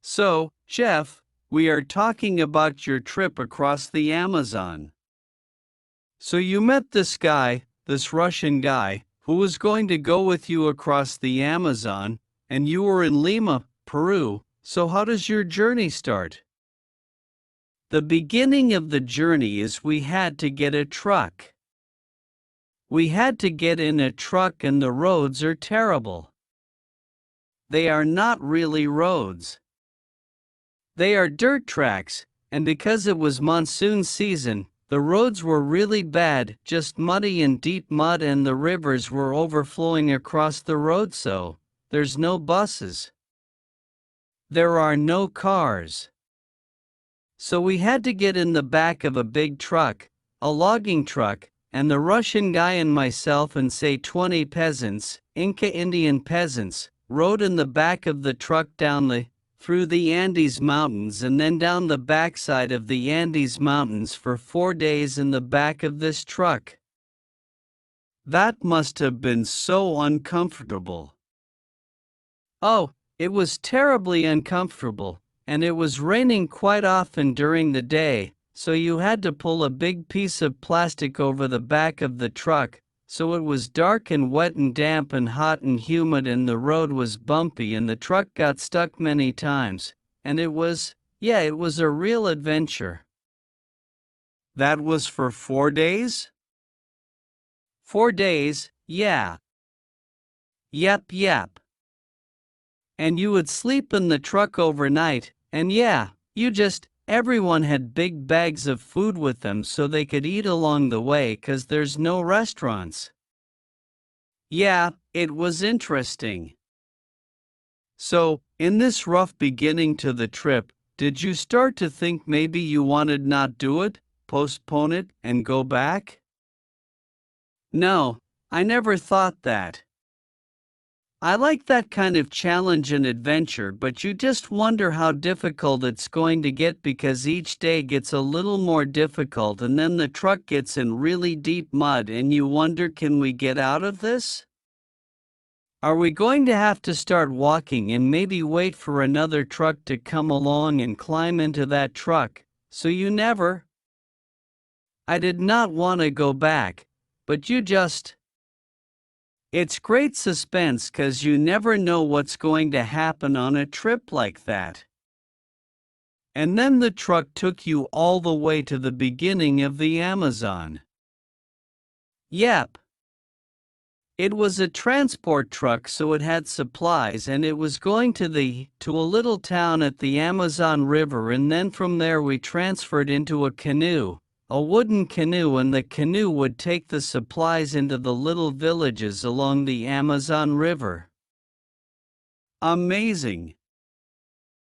So, Jeff, we are talking about your trip across the Amazon. So you met this guy, this Russian guy, who was going to go with you across the Amazon, and you were in Lima, Peru. So how does your journey start? The beginning of the journey is we had to get a truck. We had to get in a truck and the roads are terrible. They are not really roads. They are dirt tracks, and because it was monsoon season, the roads were really bad, just muddy and deep mud, and the rivers were overflowing across the road, so there's no buses. There are no cars. So we had to get in the back of a big truck, a logging truck, and the Russian guy and myself and say 20 peasants, Inca Indian peasants, rode in the back of the truck through the Andes Mountains and then down the backside of the Andes Mountains for 4 days in the back of this truck. That must have been so uncomfortable. Oh, it was terribly uncomfortable, and it was raining quite often during the day, so you had to pull a big piece of plastic over the back of the truck, so it was dark and wet and damp and hot and humid, and the road was bumpy and the truck got stuck many times, and it was a real adventure. That was for 4 days? 4 days, yeah. Yep. And you would sleep in the truck overnight, and everyone had big bags of food with them so they could eat along the way 'cause there's no restaurants. Yeah, it was interesting. So, in this rough beginning to the trip, did you start to think maybe you wanted not do it, postpone it, and go back? No, I never thought that. I like that kind of challenge and adventure, but you just wonder how difficult it's going to get because each day gets a little more difficult and then the truck gets in really deep mud and you wonder, can we get out of this? Are we going to have to start walking and maybe wait for another truck to come along and climb into that truck? So you never? I did not want to go back, but it's great suspense 'cause you never know what's going to happen on a trip like that. And then the truck took you all the way to the beginning of the Amazon. Yep. It was a transport truck, so it had supplies, and it was going to a little town at the Amazon River, and then from there we transferred into a canoe. A wooden canoe, and the canoe would take the supplies into the little villages along the Amazon River. Amazing!